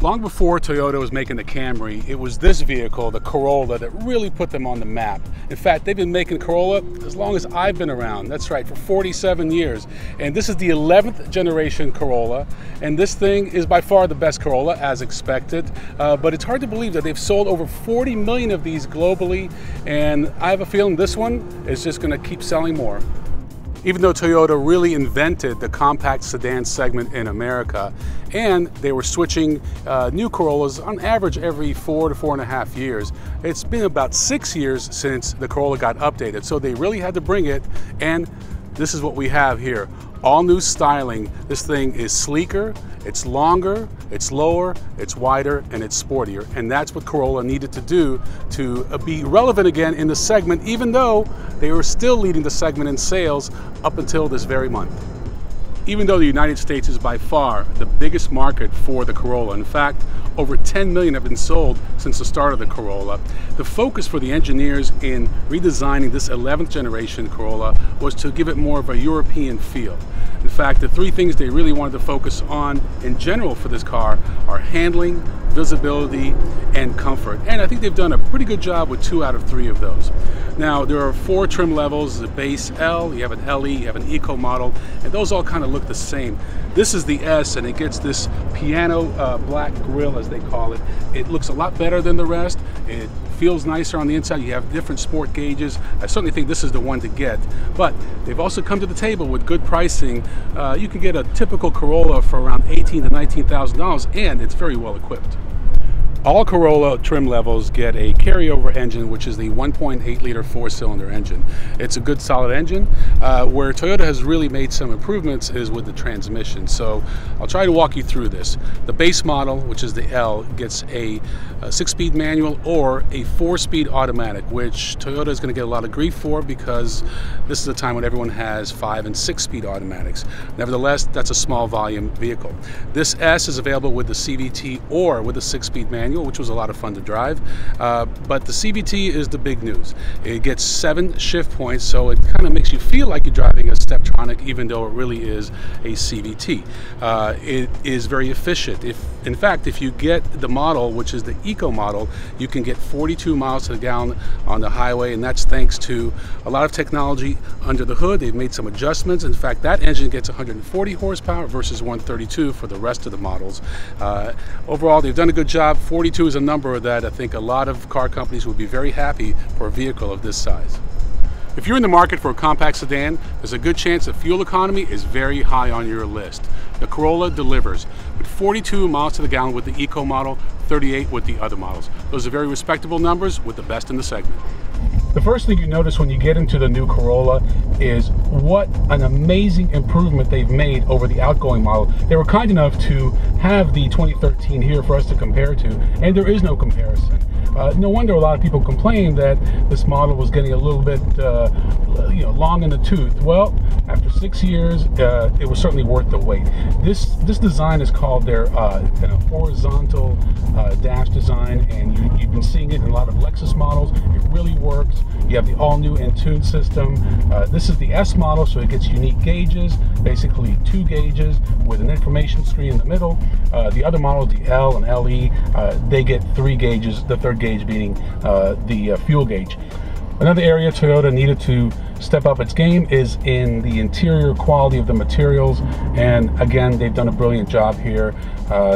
Long before Toyota was making the Camry, it was this vehicle, the Corolla, that really put them on the map. In fact, they've been making Corolla as long as I've been around. That's right, for 47 years. And this is the 11th generation Corolla. And this thing is by far the best Corolla, as expected. But it's hard to believe that they've sold over 40 million of these globally. And I have a feeling this one is just going to keep selling more. Even though Toyota really invented the compact sedan segment in America, and they were switching new Corollas on average every 4 to 4.5 years, it's been about 6 years since the Corolla got updated. So they really had to bring it, and this is what we have here. All new styling. This thing is sleeker, it's longer, it's lower, it's wider, and it's sportier. And that's what Corolla needed to do to be relevant again in the segment, even though they were still leading the segment in sales up until this very month. Even though the United States is by far the biggest market for the Corolla, in fact, over 10 million have been sold since the start of the Corolla, the focus for the engineers in redesigning this 11th generation Corolla was to give it more of a European feel. In fact, the three things they really wanted to focus on in general for this car are handling, visibility, and comfort. And I think they've done a pretty good job with 2 out of 3 of those. Now, there are 4 trim levels: the base L, you have an LE, you have an Eco model, and those all kind of look the same. This is the S, and it gets this piano black grille, as they call it. It looks a lot better than the rest. It feels nicer on the inside. You have different sport gauges. I certainly think this is the one to get, but they've also come to the table with good pricing. You can get a typical Corolla for around $18,000 to $19,000, and it's very well equipped. All Corolla trim levels get a carryover engine, which is the 1.8 liter 4-cylinder engine. It's a good solid engine. Where Toyota has really made some improvements is with the transmission. So I'll try to walk you through this. The base model, which is the L, gets a 6-speed manual or a 4-speed automatic, which Toyota is going to get a lot of grief for because this is a time when everyone has 5- and 6-speed automatics. Nevertheless, that's a small volume vehicle. This S is available with the CVT or with a 6-speed manual, which was a lot of fun to drive, but the CVT is the big news. It gets 7 shift points, so it kind of makes you feel like you're driving a Steptronic, even though it really is a CVT. It is very efficient. In fact, if you get the model, which is the Eco model, you can get 42 miles to the gallon on the highway, and that's thanks to a lot of technology under the hood. They've made some adjustments. In fact, that engine gets 140 horsepower versus 132 for the rest of the models. Overall, they've done a good job. 42 is a number that I think a lot of car companies would be very happy for a vehicle of this size. If you're in the market for a compact sedan, there's a good chance that fuel economy is very high on your list. The Corolla delivers with 42 miles to the gallon with the Eco model, 38 with the other models. Those are very respectable numbers with the best in the segment. The first thing you notice when you get into the new Corolla is what an amazing improvement they've made over the outgoing model. They were kind enough to have the 2013 here for us to compare to, and there is no comparison. No wonder a lot of people complained that this model was getting a little bit long in the tooth. Well, after 6 years, it was certainly worth the wait. This design is called their kind of horizontal dash design, and you've been seeing it in a lot of Lexus models. It really works. You have the all-new Entune system. This is the S model, so it gets unique gauges, basically 2 gauges with an information screen in the middle. The other models, the L and LE, they get 3 gauges, the third gauge being the fuel gauge. Another area Toyota needed to step up its game is in the interior quality of the materials, and again, they've done a brilliant job here.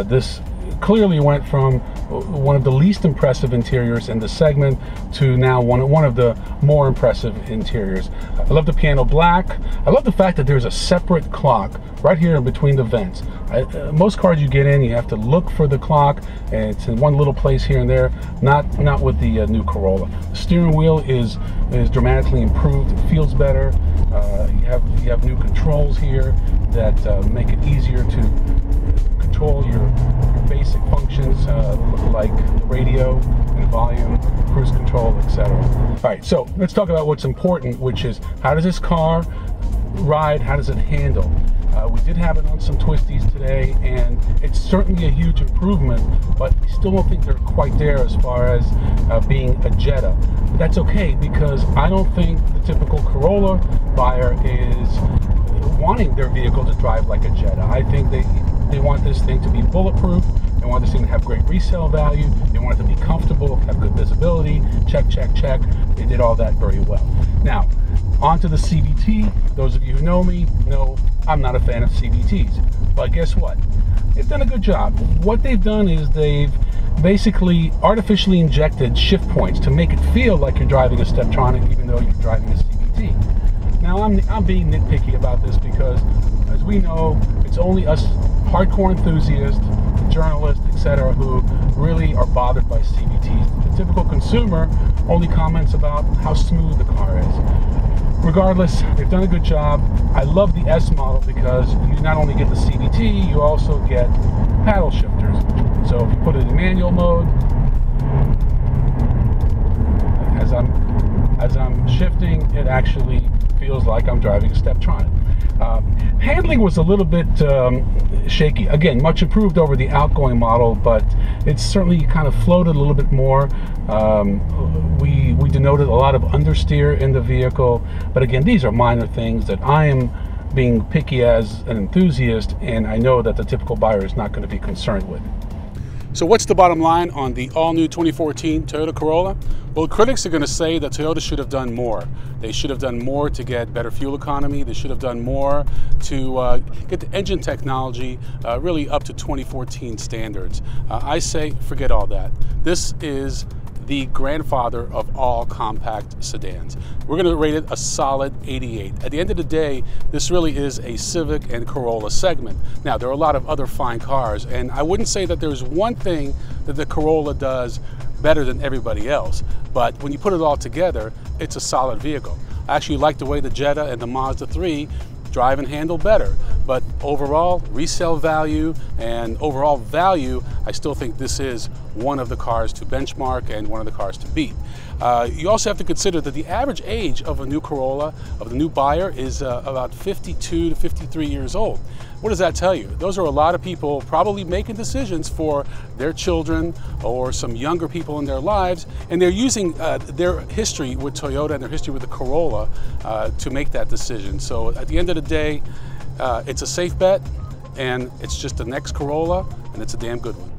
This clearly went from one of the least impressive interiors in the segment to now one of the more impressive interiors. I love the piano black. I love the fact that there's a separate clock right here in between the vents. Most cars you get in, you have to look for the clock, and it's in one little place here and there. Not with the new Corolla. The steering wheel is dramatically improved. It feels better. You have new controls here that make it easier to control your basic functions like the radio and volume, cruise control, etc. All right, so let's talk about what's important, which is how does this car ride? How does it handle? We did have it on some twisties today, and it's certainly a huge improvement, but I still don't think they're quite there as far as being a Jetta. But that's okay, because I don't think the typical Corolla buyer is wanting their vehicle to drive like a Jetta. I think they want this thing to be bulletproof, They want this thing to have great resale value. They want it to be comfortable, have good visibility. Check, check, check. They did all that very well. Now, onto the CVT. Those of you who know me know I'm not a fan of CVTs. But guess what? They've done a good job. What they've done is they've basically artificially injected shift points to make it feel like you're driving a Steptronic even though you're driving a CVT. Now I'm being nitpicky about this because, as we know, it's only us hardcore enthusiasts, journalists, etc., who really are bothered by CVTs. The typical consumer only comments about how smooth the car is. Regardless, they've done a good job. I love the S model because you not only get the CVT, you also get paddle shifters. So if you put it in manual mode, as I'm shifting, it actually feels like I'm driving a Steptronic. Handling was a little bit shaky. Again, much improved over the outgoing model, but it's certainly kind of floated a little bit more. We denoted a lot of understeer in the vehicle, but again, these are minor things that I am being picky as an enthusiast, and I know that the typical buyer is not going to be concerned with. So what's the bottom line on the all-new 2014 Toyota Corolla? Well, critics are going to say that Toyota should have done more. They should have done more to get better fuel economy. They should have done more to get the engine technology really up to 2014 standards. I say forget all that. This is the grandfather of all compact sedans. We're going to rate it a solid 88. At the end of the day, this really is a Civic and Corolla segment. Now, there are a lot of other fine cars, and I wouldn't say that there's one thing that the Corolla does better than everybody else, but when you put it all together, it's a solid vehicle. I actually like the way the Jetta and the Mazda 3 drive and handle better, but overall resale value and overall value, I still think this is one of the cars to benchmark and one of the cars to beat. You also have to consider that the average age of a new Corolla, of the new buyer, is about 52 to 53 years old. What does that tell you? Those are a lot of people probably making decisions for their children or some younger people in their lives, and they're using their history with Toyota and their history with the Corolla to make that decision. So at the end of the day, it's a safe bet, and it's just the next Corolla, and it's a damn good one.